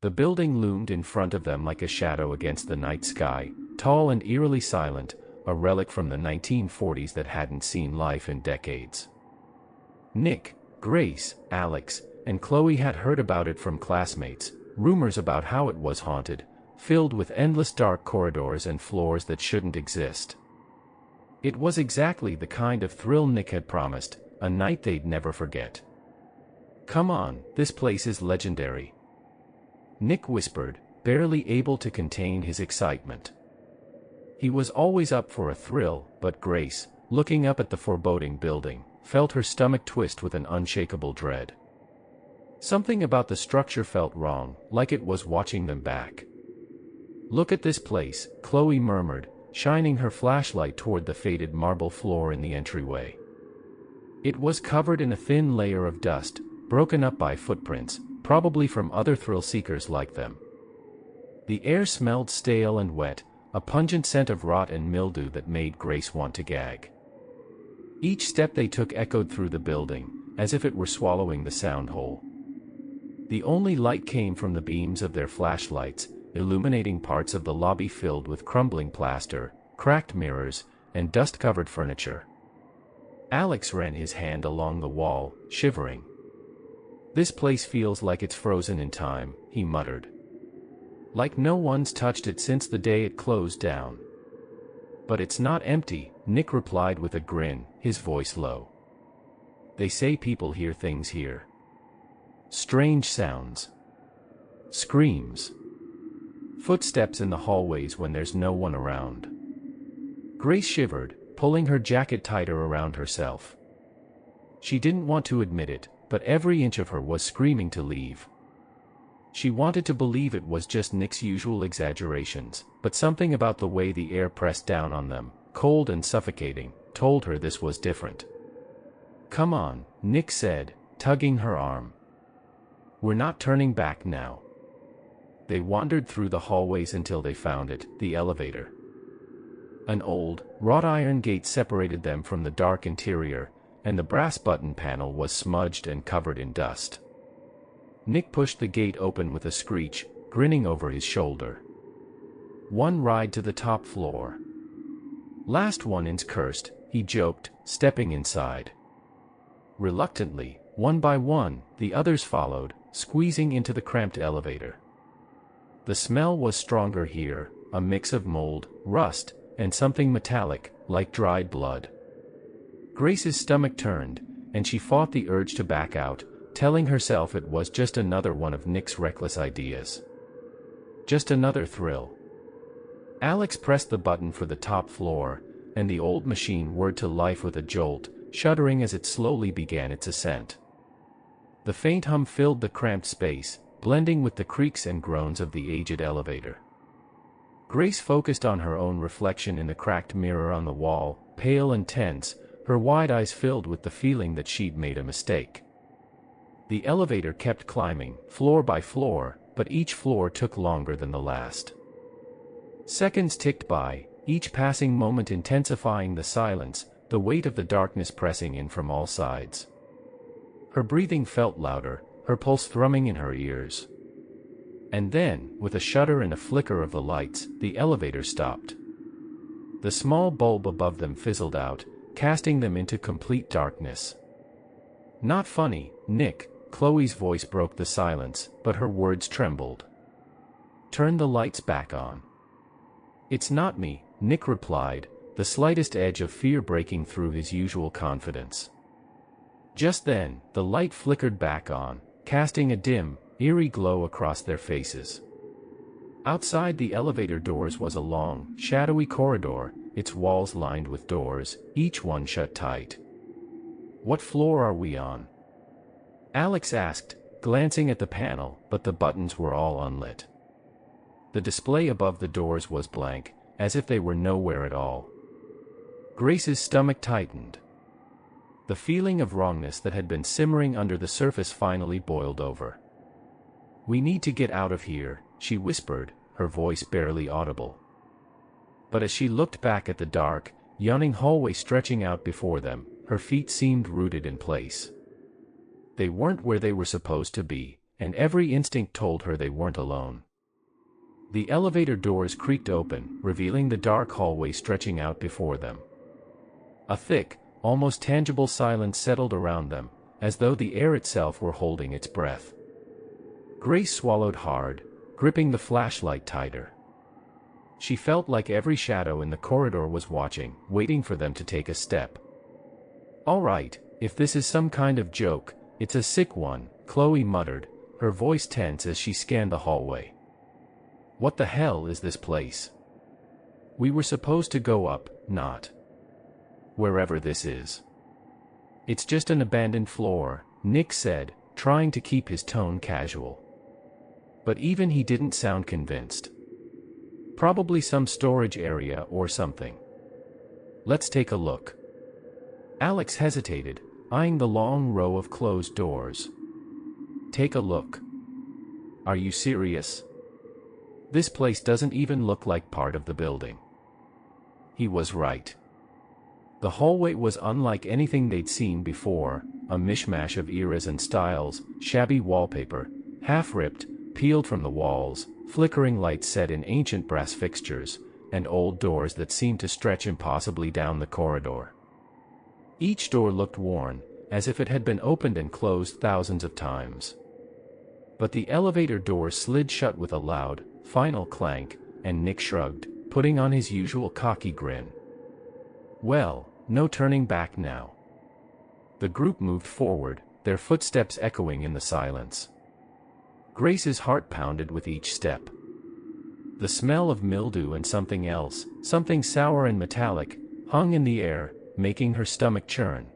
The building loomed in front of them like a shadow against the night sky, tall and eerily silent, a relic from the 1940s that hadn't seen life in decades. Nick, Grace, Alex, and Chloe had heard about it from classmates, rumors about how it was haunted, filled with endless dark corridors and floors that shouldn't exist. It was exactly the kind of thrill Nick had promised, a night they'd never forget. "Come on, this place is legendary," Nick whispered, barely able to contain his excitement. He was always up for a thrill, but Grace, looking up at the foreboding building, felt her stomach twist with an unshakable dread. Something about the structure felt wrong, like it was watching them back. "Look at this place," Chloe murmured, shining her flashlight toward the faded marble floor in the entryway. It was covered in a thin layer of dust, broken up by footprints, probably from other thrill-seekers like them. The air smelled stale and wet, a pungent scent of rot and mildew that made Grace want to gag. Each step they took echoed through the building, as if it were swallowing the sound whole. The only light came from the beams of their flashlights, illuminating parts of the lobby filled with crumbling plaster, cracked mirrors, and dust-covered furniture. Alex ran his hand along the wall, shivering. "This place feels like it's frozen in time," he muttered. "Like no one's touched it since the day it closed down." "But it's not empty," Nick replied with a grin, his voice low. "They say people hear things here. Strange sounds. Screams. Footsteps in the hallways when there's no one around." Grace shivered, pulling her jacket tighter around herself. She didn't want to admit it, but every inch of her was screaming to leave. She wanted to believe it was just Nick's usual exaggerations, but something about the way the air pressed down on them, cold and suffocating, told her this was different. "Come on," Nick said, tugging her arm. "We're not turning back now." They wandered through the hallways until they found it, the elevator. An old, wrought iron gate separated them from the dark interior, and the brass button panel was smudged and covered in dust. Nick pushed the gate open with a screech, grinning over his shoulder. "One ride to the top floor. Last one in's cursed," he joked, stepping inside. Reluctantly, one by one, the others followed, squeezing into the cramped elevator. The smell was stronger here, a mix of mold, rust, and something metallic, like dried blood. Grace's stomach turned, and she fought the urge to back out, telling herself it was just another one of Nick's reckless ideas. Just another thrill. Alex pressed the button for the top floor, and the old machine whirred to life with a jolt, shuddering as it slowly began its ascent. The faint hum filled the cramped space, blending with the creaks and groans of the aged elevator. Grace focused on her own reflection in the cracked mirror on the wall, pale and tense, her wide eyes filled with the feeling that she'd made a mistake. The elevator kept climbing, floor by floor, but each floor took longer than the last. Seconds ticked by, each passing moment intensifying the silence, the weight of the darkness pressing in from all sides. Her breathing felt louder, her pulse thrumming in her ears. And then, with a shudder and a flicker of the lights, the elevator stopped. The small bulb above them fizzled out, casting them into complete darkness. "Not funny, Nick," Chloe's voice broke the silence, but her words trembled. "Turn the lights back on." "It's not me," Nick replied, the slightest edge of fear breaking through his usual confidence. Just then, the light flickered back on, casting a dim, eerie glow across their faces. Outside the elevator doors was a long, shadowy corridor, its walls lined with doors, each one shut tight. "What floor are we on?" Alex asked, glancing at the panel, but the buttons were all unlit. The display above the doors was blank, as if they were nowhere at all. Grace's stomach tightened. The feeling of wrongness that had been simmering under the surface finally boiled over. "We need to get out of here," she whispered, her voice barely audible. But as she looked back at the dark, yawning hallway stretching out before them, her feet seemed rooted in place. They weren't where they were supposed to be, and every instinct told her they weren't alone. The elevator doors creaked open, revealing the dark hallway stretching out before them. A thick, almost tangible silence settled around them, as though the air itself were holding its breath. Grace swallowed hard, gripping the flashlight tighter. She felt like every shadow in the corridor was watching, waiting for them to take a step. "All right, if this is some kind of joke, it's a sick one," Chloe muttered, her voice tense as she scanned the hallway. "What the hell is this place? We were supposed to go up, not wherever this is." "It's just an abandoned floor," Nick said, trying to keep his tone casual. But even he didn't sound convinced. "Probably some storage area or something. Let's take a look." Alex hesitated, eyeing the long row of closed doors. "Take a look? Are you serious? This place doesn't even look like part of the building." He was right. The hallway was unlike anything they'd seen before, a mishmash of eras and styles, shabby wallpaper, half-ripped, peeled from the walls, flickering lights set in ancient brass fixtures, and old doors that seemed to stretch impossibly down the corridor. Each door looked worn, as if it had been opened and closed thousands of times. But the elevator door slid shut with a loud, final clank, and Nick shrugged, putting on his usual cocky grin. Well, no turning back now. The group moved forward, their footsteps echoing in the silence. Grace's heart pounded with each step. The smell of mildew and something else, something sour and metallic, hung in the air, making her stomach churn.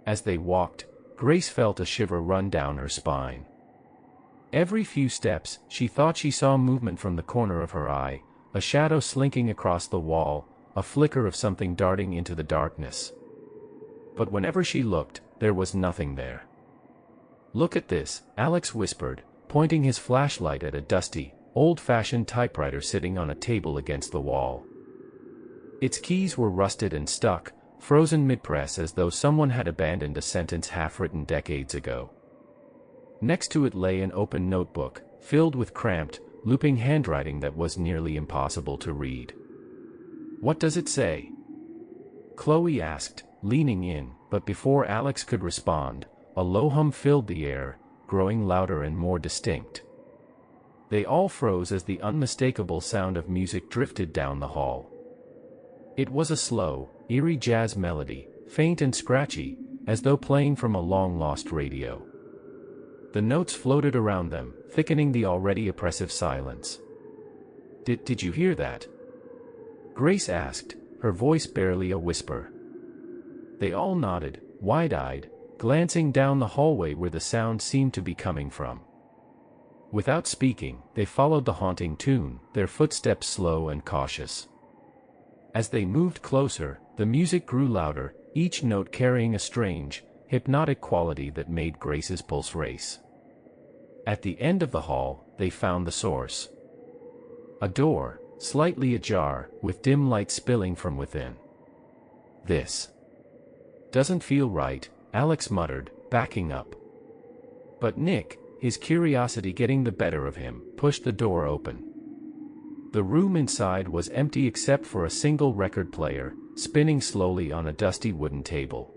As they walked, Grace felt a shiver run down her spine. Every few steps, she thought she saw movement from the corner of her eye, a shadow slinking across the wall, a flicker of something darting into the darkness. But whenever she looked, there was nothing there. "Look at this," Alex whispered, pointing his flashlight at a dusty, old-fashioned typewriter sitting on a table against the wall. Its keys were rusted and stuck, frozen mid-press as though someone had abandoned a sentence half-written decades ago. Next to it lay an open notebook, filled with cramped, looping handwriting that was nearly impossible to read. "What does it say?" Chloe asked, leaning in, but before Alex could respond, a low hum filled the air, growing louder and more distinct. They all froze as the unmistakable sound of music drifted down the hall. It was a slow, eerie jazz melody, faint and scratchy, as though playing from a long-lost radio. The notes floated around them, thickening the already oppressive silence. Did you hear that?" Grace asked, her voice barely a whisper. They all nodded, wide-eyed, glancing down the hallway where the sound seemed to be coming from. Without speaking, they followed the haunting tune, their footsteps slow and cautious. As they moved closer, the music grew louder, each note carrying a strange, hypnotic quality that made Grace's pulse race. At the end of the hall, they found the source. A door, slightly ajar, with dim light spilling from within. "This doesn't feel right," Alex muttered, backing up. But Nick, his curiosity getting the better of him, pushed the door open. The room inside was empty except for a single record player, spinning slowly on a dusty wooden table.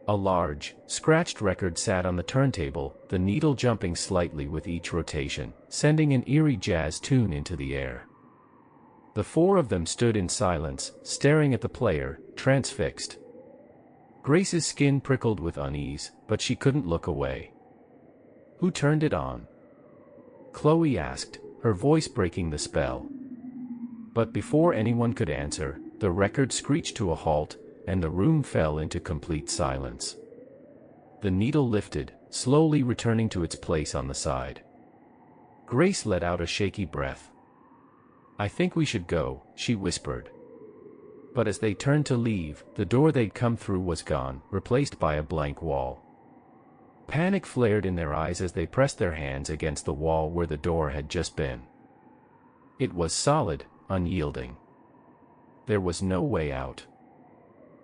A large, scratched record sat on the turntable, the needle jumping slightly with each rotation, sending an eerie jazz tune into the air. The four of them stood in silence, staring at the player, transfixed. Grace's skin prickled with unease, but she couldn't look away. "Who turned it on?" Chloe asked, her voice breaking the spell. But before anyone could answer, the record screeched to a halt, and the room fell into complete silence. The needle lifted, slowly returning to its place on the side. Grace let out a shaky breath. "I think we should go," she whispered. But as they turned to leave, the door they'd come through was gone, replaced by a blank wall. Panic flared in their eyes as they pressed their hands against the wall where the door had just been. It was solid, unyielding. There was no way out.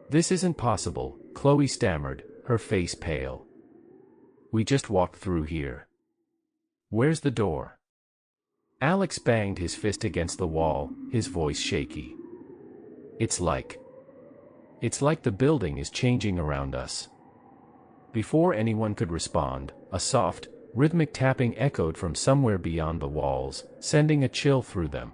"This isn't possible," Chloe stammered, her face pale. "We just walked through here." Where's the door? Alex banged his fist against the wall, his voice shaky. It's like the building is changing around us. Before anyone could respond, a soft, rhythmic tapping echoed from somewhere beyond the walls, sending a chill through them.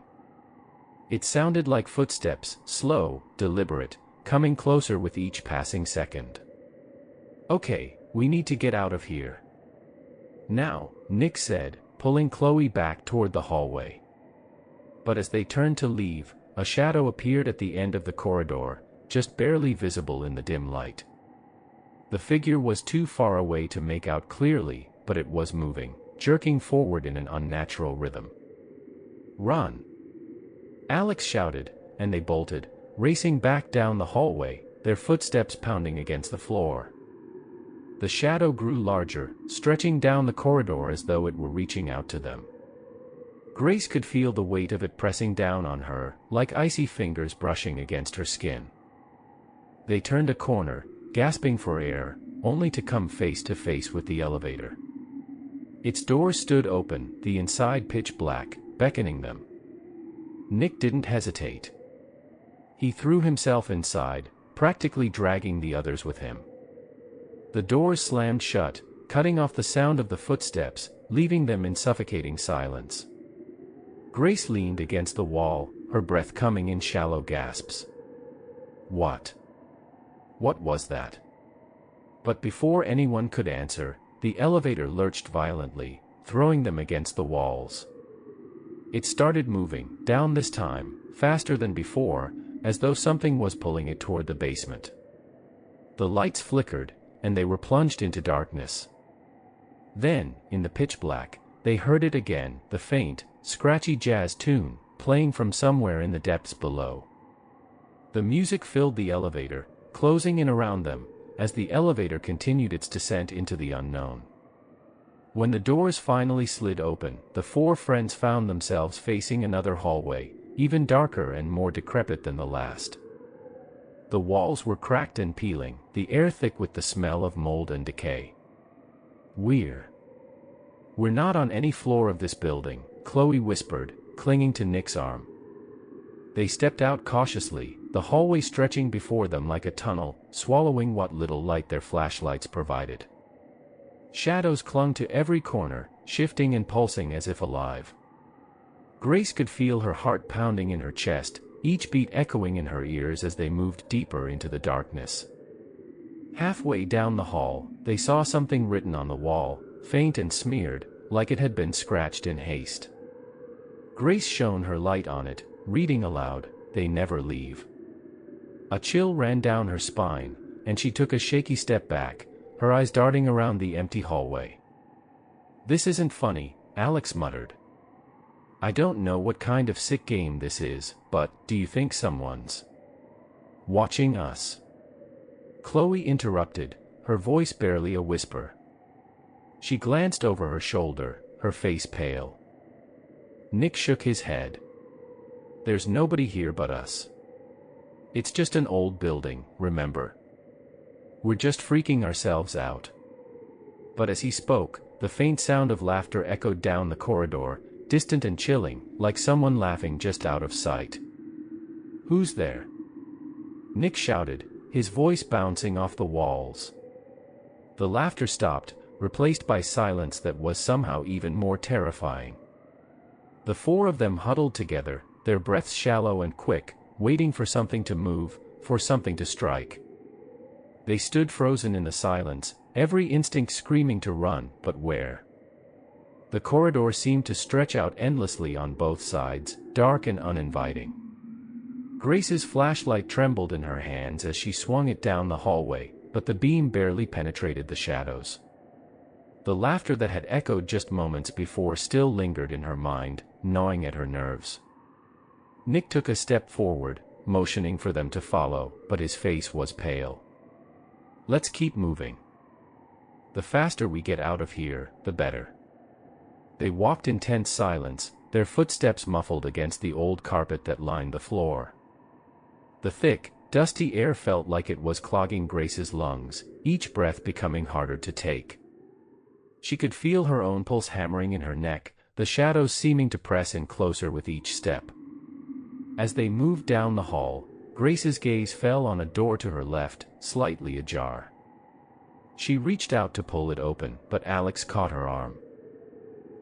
It sounded like footsteps, slow, deliberate, coming closer with each passing second. Okay, we need to get out of here. Now, Nick said, pulling Chloe back toward the hallway. But as they turned to leave, a shadow appeared at the end of the corridor, just barely visible in the dim light. The figure was too far away to make out clearly, but it was moving, jerking forward in an unnatural rhythm. Run! Alex shouted, and they bolted, racing back down the hallway, their footsteps pounding against the floor. The shadow grew larger, stretching down the corridor as though it were reaching out to them. Grace could feel the weight of it pressing down on her, like icy fingers brushing against her skin. They turned a corner, gasping for air, only to come face to face with the elevator. Its doors stood open, the inside pitch black, beckoning them. Nick didn't hesitate. He threw himself inside, practically dragging the others with him. The doors slammed shut, cutting off the sound of the footsteps, leaving them in suffocating silence. Grace leaned against the wall, her breath coming in shallow gasps. What was that? But before anyone could answer, the elevator lurched violently, throwing them against the walls. It started moving, down this time, faster than before, as though something was pulling it toward the basement. The lights flickered, and they were plunged into darkness. Then, in the pitch black, they heard it again, the faint, scratchy jazz tune, playing from somewhere in the depths below. The music filled the elevator, closing in around them, as the elevator continued its descent into the unknown. When the doors finally slid open, the four friends found themselves facing another hallway, even darker and more decrepit than the last. The walls were cracked and peeling, the air thick with the smell of mold and decay. We're not on any floor of this building, Chloe whispered, clinging to Nick's arm. They stepped out cautiously, the hallway stretching before them like a tunnel, swallowing what little light their flashlights provided. Shadows clung to every corner, shifting and pulsing as if alive. Grace could feel her heart pounding in her chest, each beat echoing in her ears as they moved deeper into the darkness. Halfway down the hall, they saw something written on the wall, faint and smeared, like it had been scratched in haste. Grace shone her light on it, reading aloud, "They never leave." A chill ran down her spine, and she took a shaky step back, her eyes darting around the empty hallway. "This isn't funny," Alex muttered. "I don't know what kind of sick game this is, but do you think someone's watching us?" Chloe interrupted, her voice barely a whisper. She glanced over her shoulder, her face pale. Nick shook his head. "There's nobody here but us. It's just an old building, remember? We're just freaking ourselves out." But as he spoke, the faint sound of laughter echoed down the corridor, distant and chilling, like someone laughing just out of sight. "Who's there?" Nick shouted, his voice bouncing off the walls. The laughter stopped, replaced by silence that was somehow even more terrifying. The four of them huddled together, their breaths shallow and quick, waiting for something to move, for something to strike. They stood frozen in the silence, every instinct screaming to run, but where? The corridor seemed to stretch out endlessly on both sides, dark and uninviting. Grace's flashlight trembled in her hands as she swung it down the hallway, but the beam barely penetrated the shadows. The laughter that had echoed just moments before still lingered in her mind, gnawing at her nerves. Nick took a step forward, motioning for them to follow, but his face was pale. "Let's keep moving. The faster we get out of here, the better." They walked in tense silence, their footsteps muffled against the old carpet that lined the floor. The thick, dusty air felt like it was clogging Grace's lungs, each breath becoming harder to take. She could feel her own pulse hammering in her neck, the shadows seeming to press in closer with each step. As they moved down the hall, Grace's gaze fell on a door to her left, slightly ajar. She reached out to pull it open, but Alex caught her arm.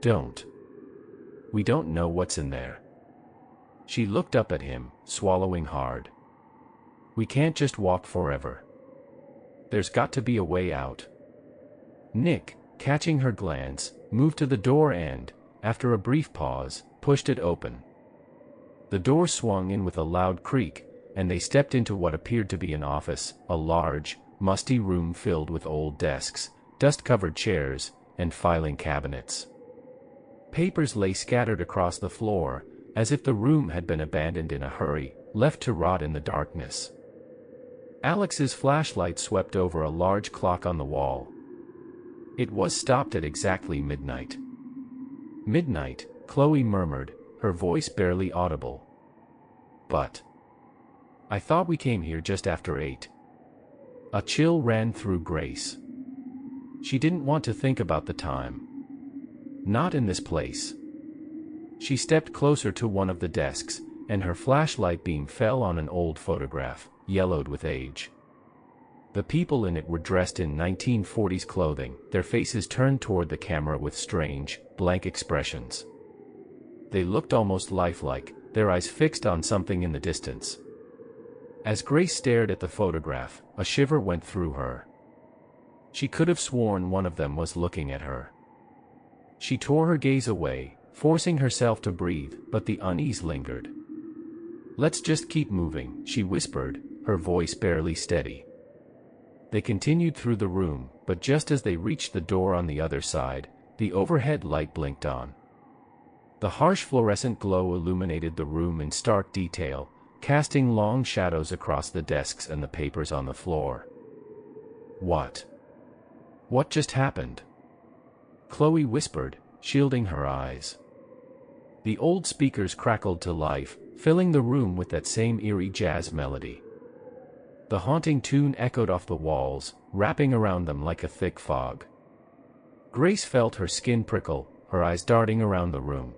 "Don't. We don't know what's in there." She looked up at him, swallowing hard. "We can't just walk forever. There's got to be a way out." Nick, catching her glance, moved to the door and, after a brief pause, pushed it open. The door swung in with a loud creak, and they stepped into what appeared to be an office, a large, musty room filled with old desks, dust-covered chairs, and filing cabinets. Papers lay scattered across the floor, as if the room had been abandoned in a hurry, left to rot in the darkness. Alex's flashlight swept over a large clock on the wall. It was stopped at exactly midnight. "Midnight," Chloe murmured, her voice barely audible. "But I thought we came here just after 8. A chill ran through Grace. She didn't want to think about the time. Not in this place. She stepped closer to one of the desks, and her flashlight beam fell on an old photograph, yellowed with age. The people in it were dressed in 1940s clothing, their faces turned toward the camera with strange, blank expressions. They looked almost lifelike, their eyes fixed on something in the distance. As Grace stared at the photograph, a shiver went through her. She could have sworn one of them was looking at her. She tore her gaze away, forcing herself to breathe, but the unease lingered. "Let's just keep moving," she whispered, her voice barely steady. They continued through the room, but just as they reached the door on the other side, the overhead light blinked on. The harsh fluorescent glow illuminated the room in stark detail, casting long shadows across the desks and the papers on the floor. What just happened?" Chloe whispered, shielding her eyes. The old speakers crackled to life, filling the room with that same eerie jazz melody. The haunting tune echoed off the walls, wrapping around them like a thick fog. Grace felt her skin prickle, her eyes darting around the room.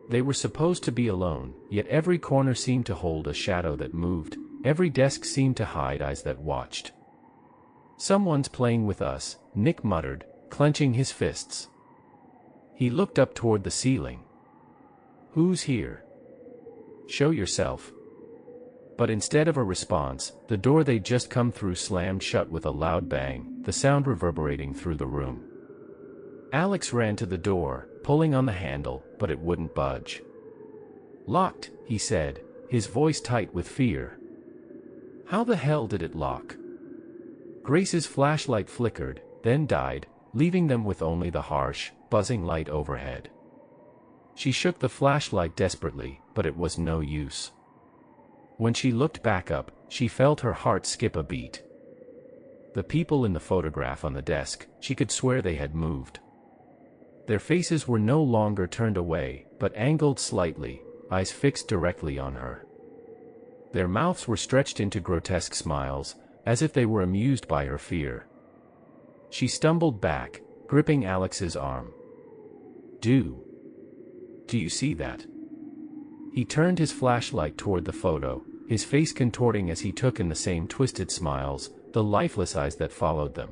They were supposed to be alone, yet every corner seemed to hold a shadow that moved, every desk seemed to hide eyes that watched. "Someone's playing with us," Nick muttered, clenching his fists. He looked up toward the ceiling. "Who's here? Show yourself." But instead of a response, the door they'd just come through slammed shut with a loud bang, the sound reverberating through the room. Alex ran to the door, pulling on the handle, but it wouldn't budge. "Locked," he said, his voice tight with fear. "How the hell did it lock?" Grace's flashlight flickered, then died, leaving them with only the harsh, buzzing light overhead. She shook the flashlight desperately, but it was no use. When she looked back up, she felt her heart skip a beat. The people in the photograph on the desk, she could swear they had moved. Their faces were no longer turned away, but angled slightly, eyes fixed directly on her. Their mouths were stretched into grotesque smiles, as if they were amused by her fear. She stumbled back, gripping Alex's arm. Do you see that?" He turned his flashlight toward the photo, his face contorting as he took in the same twisted smiles, the lifeless eyes that followed them.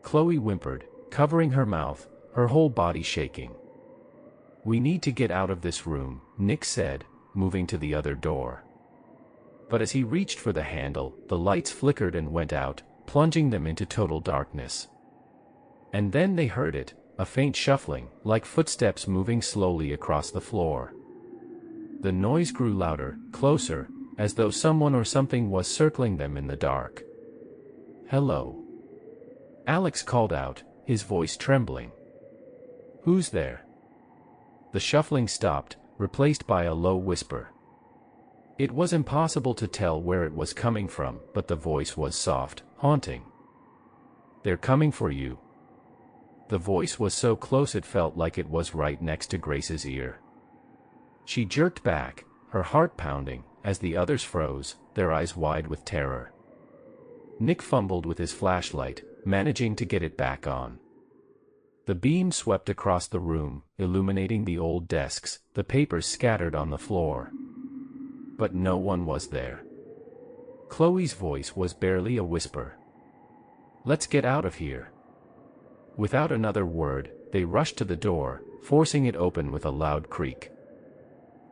Chloe whimpered, covering her mouth, her whole body shaking. "We need to get out of this room," Nick said, moving to the other door. But as he reached for the handle, the lights flickered and went out, plunging them into total darkness. And then they heard it, a faint shuffling, like footsteps moving slowly across the floor. The noise grew louder, closer, as though someone or something was circling them in the dark. "Hello," Alex called out, his voice trembling. "Who's there?" The shuffling stopped, replaced by a low whisper. It was impossible to tell where it was coming from, but the voice was soft, haunting. "They're coming for you." The voice was so close it felt like it was right next to Grace's ear. She jerked back, her heart pounding, as the others froze, their eyes wide with terror. Nick fumbled with his flashlight, managing to get it back on. The beam swept across the room, illuminating the old desks, the papers scattered on the floor. But no one was there. Chloe's voice was barely a whisper. "Let's get out of here." Without another word, they rushed to the door, forcing it open with a loud creak.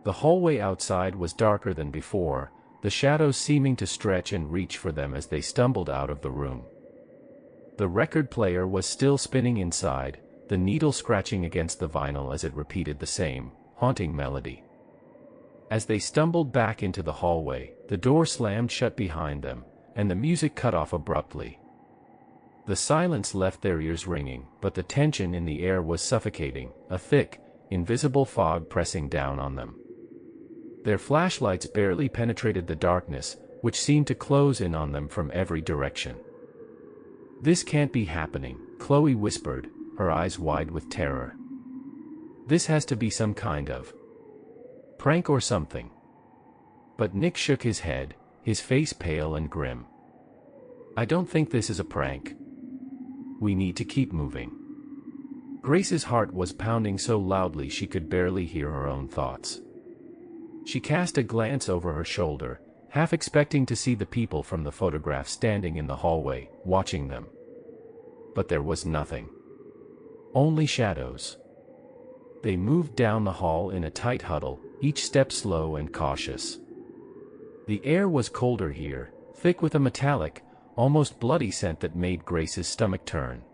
The hallway outside was darker than before, the shadows seeming to stretch and reach for them as they stumbled out of the room. The record player was still spinning inside, the needle scratching against the vinyl as it repeated the same, haunting melody. As they stumbled back into the hallway, the door slammed shut behind them, and the music cut off abruptly. The silence left their ears ringing, but the tension in the air was suffocating, a thick, invisible fog pressing down on them. Their flashlights barely penetrated the darkness, which seemed to close in on them from every direction. "This can't be happening," Chloe whispered, her eyes wide with terror. "This has to be some kind of prank or something." But Nick shook his head, his face pale and grim. "I don't think this is a prank. We need to keep moving." Grace's heart was pounding so loudly she could barely hear her own thoughts. She cast a glance over her shoulder, half expecting to see the people from the photograph standing in the hallway, watching them. But there was nothing. Only shadows. They moved down the hall in a tight huddle, each step slow and cautious. The air was colder here, thick with a metallic, almost bloody scent that made Grace's stomach turn.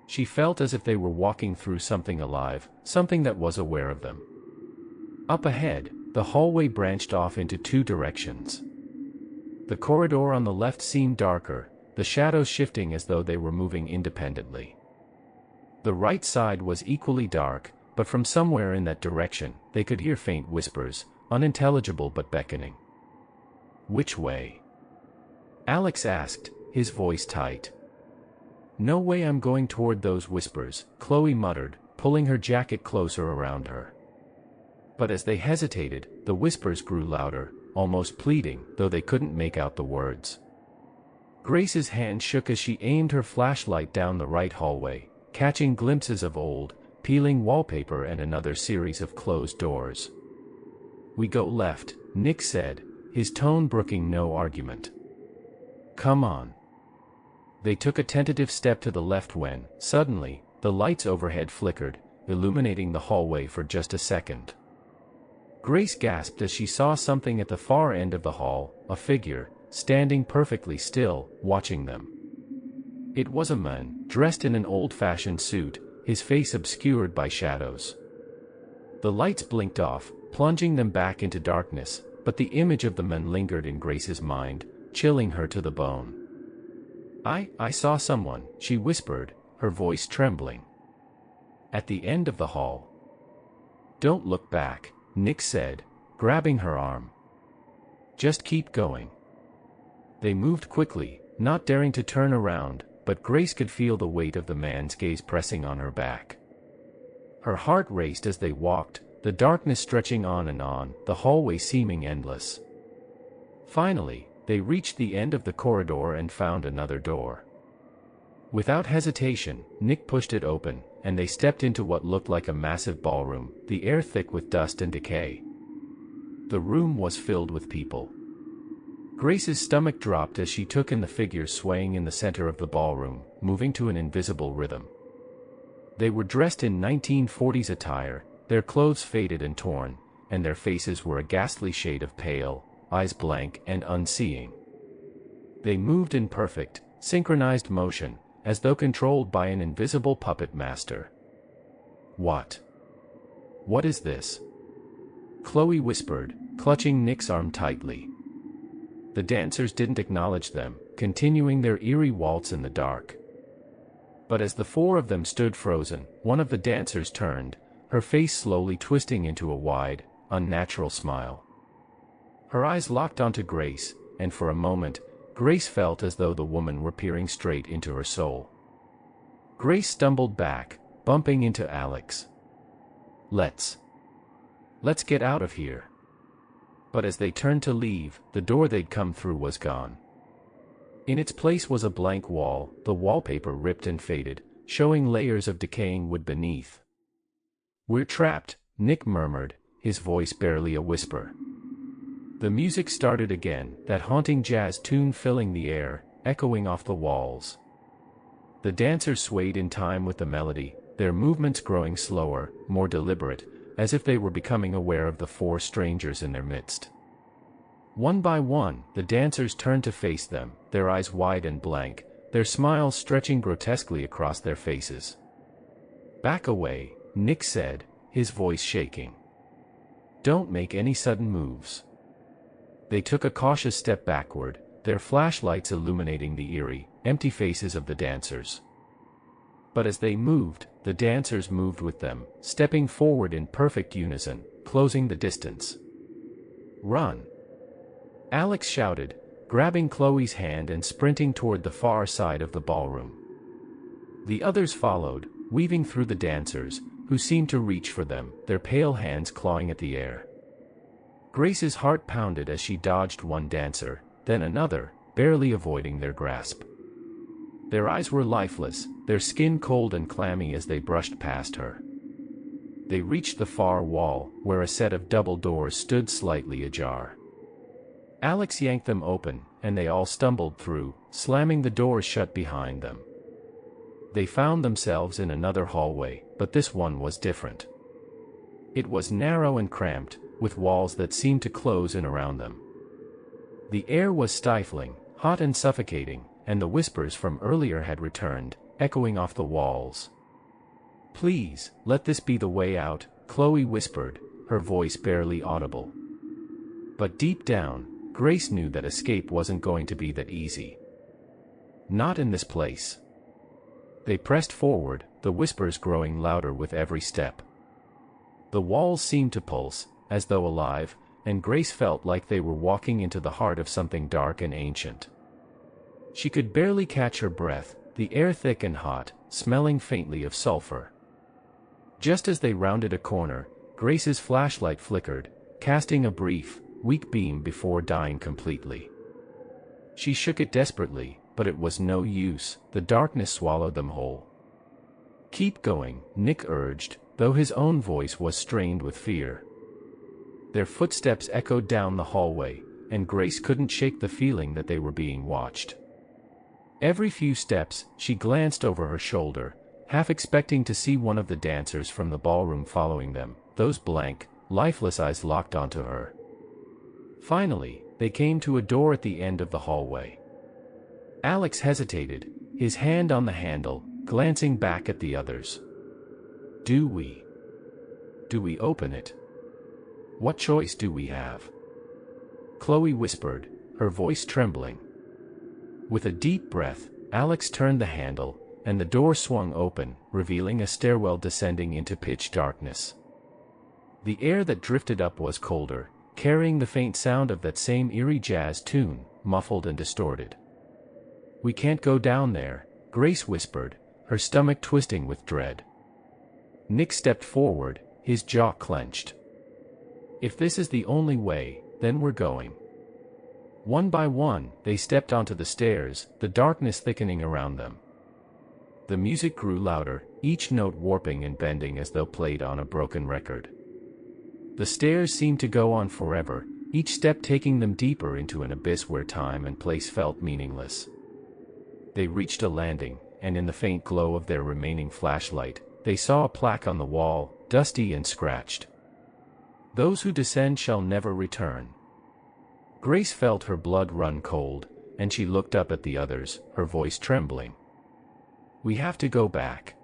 She felt as if they were walking through something alive, something that was aware of them. Up ahead, the hallway branched off into two directions. The corridor on the left seemed darker, the shadows shifting as though they were moving independently. The right side was equally dark, but from somewhere in that direction, they could hear faint whispers, unintelligible but beckoning. "Which way?" Alex asked, his voice tight. "No way, I'm going toward those whispers," Chloe muttered, pulling her jacket closer around her. But as they hesitated, the whispers grew louder, almost pleading, though they couldn't make out the words. Grace's hand shook as she aimed her flashlight down the right hallway, catching glimpses of old, peeling wallpaper and another series of closed doors. "We go left," Nick said, his tone brooking no argument. "Come on." They took a tentative step to the left when, suddenly, the lights overhead flickered, illuminating the hallway for just a second. Grace gasped as she saw something at the far end of the hall, a figure, standing perfectly still, watching them. It was a man, dressed in an old-fashioned suit, his face obscured by shadows. The lights blinked off, plunging them back into darkness, but the image of the man lingered in Grace's mind, chilling her to the bone. I saw someone," she whispered, her voice trembling. "At the end of the hall." "Don't look back," Nick said, grabbing her arm. "Just keep going." They moved quickly, not daring to turn around, but Grace could feel the weight of the man's gaze pressing on her back. Her heart raced as they walked, the darkness stretching on and on, the hallway seeming endless. Finally, they reached the end of the corridor and found another door. Without hesitation, Nick pushed it open, and they stepped into what looked like a massive ballroom, the air thick with dust and decay. The room was filled with people. Grace's stomach dropped as she took in the figures swaying in the center of the ballroom, moving to an invisible rhythm. They were dressed in 1940s attire, their clothes faded and torn, and their faces were a ghastly shade of pale, eyes blank and unseeing. They moved in perfect, synchronized motion, as though controlled by an invisible puppet master. What is this?" Chloe whispered, clutching Nick's arm tightly. The dancers didn't acknowledge them, continuing their eerie waltz in the dark. But as the four of them stood frozen, one of the dancers turned, her face slowly twisting into a wide, unnatural smile. Her eyes locked onto Grace, and for a moment, Grace felt as though the woman were peering straight into her soul. Grace stumbled back, bumping into Alex. Let's get out of here." But as they turned to leave, the door they'd come through was gone. In its place was a blank wall, the wallpaper ripped and faded, showing layers of decaying wood beneath. "We're trapped," Nick murmured, his voice barely a whisper. The music started again, that haunting jazz tune filling the air, echoing off the walls. The dancers swayed in time with the melody, their movements growing slower, more deliberate, as if they were becoming aware of the four strangers in their midst. One by one, the dancers turned to face them, their eyes wide and blank, their smiles stretching grotesquely across their faces. "Back away," Nick said, his voice shaking. "Don't make any sudden moves." They took a cautious step backward, their flashlights illuminating the eerie, empty faces of the dancers. But as they moved, the dancers moved with them, stepping forward in perfect unison, closing the distance. "Run!" Alex shouted, grabbing Chloe's hand and sprinting toward the far side of the ballroom. The others followed, weaving through the dancers, who seemed to reach for them, their pale hands clawing at the air. Grace's heart pounded as she dodged one dancer, then another, barely avoiding their grasp. Their eyes were lifeless, their skin cold and clammy as they brushed past her. They reached the far wall, where a set of double doors stood slightly ajar. Alex yanked them open, and they all stumbled through, slamming the doors shut behind them. They found themselves in another hallway, but this one was different. It was narrow and cramped, with walls that seemed to close in around them. The air was stifling, hot and suffocating, and the whispers from earlier had returned, echoing off the walls. "Please, let this be the way out," Chloe whispered, her voice barely audible. But deep down, Grace knew that escape wasn't going to be that easy. Not in this place. They pressed forward, the whispers growing louder with every step. The walls seemed to pulse, as though alive, and Grace felt like they were walking into the heart of something dark and ancient. She could barely catch her breath, the air thick and hot, smelling faintly of sulfur. Just as they rounded a corner, Grace's flashlight flickered, casting a brief, weak beam before dying completely. She shook it desperately, but it was no use, the darkness swallowed them whole. "Keep going," Nick urged, though his own voice was strained with fear. Their footsteps echoed down the hallway, and Grace couldn't shake the feeling that they were being watched. Every few steps, she glanced over her shoulder, half expecting to see one of the dancers from the ballroom following them, those blank, lifeless eyes locked onto her. Finally, they came to a door at the end of the hallway. Alex hesitated, his hand on the handle, glancing back at the others. Do we open it? What choice do we have?" Chloe whispered, her voice trembling. With a deep breath, Alex turned the handle, and the door swung open, revealing a stairwell descending into pitch darkness. The air that drifted up was colder, carrying the faint sound of that same eerie jazz tune, muffled and distorted. "We can't go down there," Grace whispered, her stomach twisting with dread. Nick stepped forward, his jaw clenched. "If this is the only way, then we're going." One by one, they stepped onto the stairs, the darkness thickening around them. The music grew louder, each note warping and bending as though played on a broken record. The stairs seemed to go on forever, each step taking them deeper into an abyss where time and place felt meaningless. They reached a landing, and in the faint glow of their remaining flashlight, they saw a plaque on the wall, dusty and scratched. "Those who descend shall never return." Grace felt her blood run cold, and she looked up at the others, her voice trembling. "We have to go back."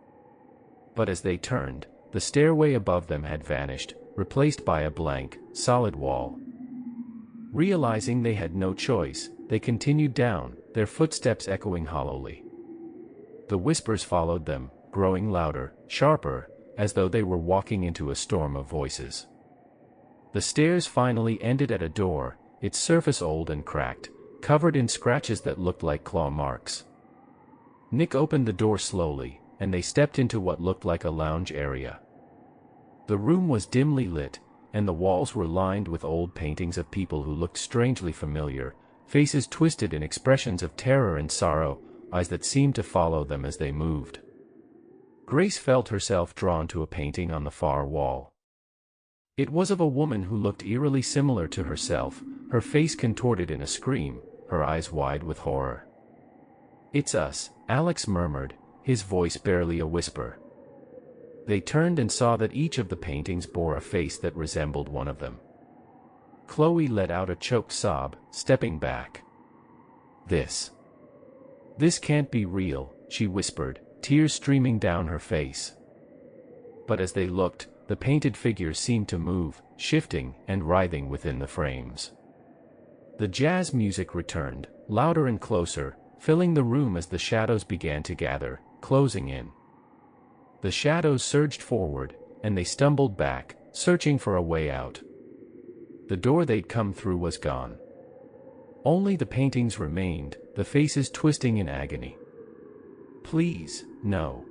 But as they turned, the stairway above them had vanished, replaced by a blank, solid wall. Realizing they had no choice, they continued down, their footsteps echoing hollowly. The whispers followed them, growing louder, sharper, as though they were walking into a storm of voices. The stairs finally ended at a door, its surface old and cracked, covered in scratches that looked like claw marks. Nick opened the door slowly, and they stepped into what looked like a lounge area. The room was dimly lit, and the walls were lined with old paintings of people who looked strangely familiar, faces twisted in expressions of terror and sorrow, eyes that seemed to follow them as they moved. Grace felt herself drawn to a painting on the far wall. It was of a woman who looked eerily similar to herself, her face contorted in a scream, her eyes wide with horror. "It's us," Alex murmured, his voice barely a whisper. They turned and saw that each of the paintings bore a face that resembled one of them. Chloe let out a choked sob, stepping back. This can't be real," she whispered, tears streaming down her face. But as they looked, the painted figures seemed to move, shifting and writhing within the frames. The jazz music returned, louder and closer, filling the room as the shadows began to gather, closing in. The shadows surged forward, and they stumbled back, searching for a way out. The door they'd come through was gone. Only the paintings remained, the faces twisting in agony. "Please, no,"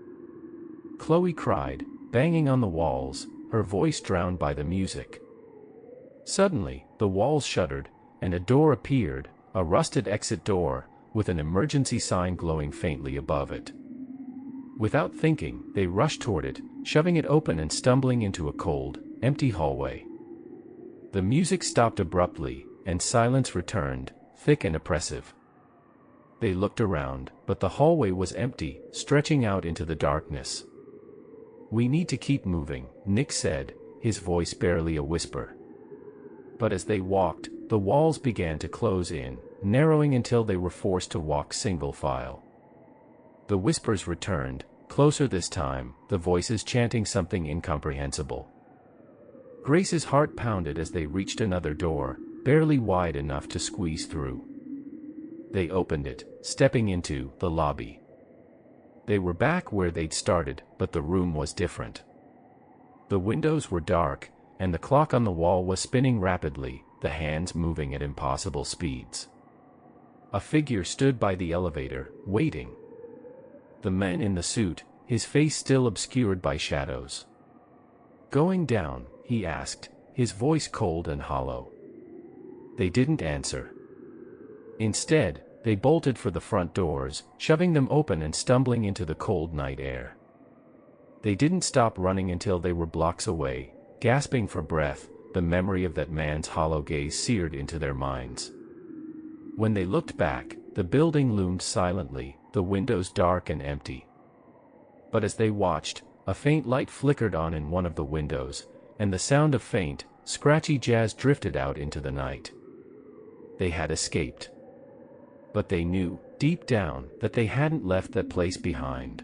Chloe cried, banging on the walls, her voice drowned by the music. Suddenly, the walls shuddered, and a door appeared, a rusted exit door, with an emergency sign glowing faintly above it. Without thinking, they rushed toward it, shoving it open and stumbling into a cold, empty hallway. The music stopped abruptly, and silence returned, thick and oppressive. They looked around, but the hallway was empty, stretching out into the darkness. "We need to keep moving," Nick said, his voice barely a whisper. But as they walked, the walls began to close in, narrowing until they were forced to walk single file. The whispers returned, closer this time, the voices chanting something incomprehensible. Grace's heart pounded as they reached another door, barely wide enough to squeeze through. They opened it, stepping into the lobby. They were back where they'd started, but the room was different. The windows were dark, and the clock on the wall was spinning rapidly, the hands moving at impossible speeds. A figure stood by the elevator, waiting. The man in the suit, his face still obscured by shadows. "Going down?" he asked, his voice cold and hollow. They didn't answer. Instead, they bolted for the front doors, shoving them open and stumbling into the cold night air. They didn't stop running until they were blocks away, gasping for breath, the memory of that man's hollow gaze seared into their minds. When they looked back, the building loomed silently, the windows dark and empty. But as they watched, a faint light flickered on in one of the windows, and the sound of faint, scratchy jazz drifted out into the night. They had escaped. But they knew, deep down, that they hadn't left that place behind.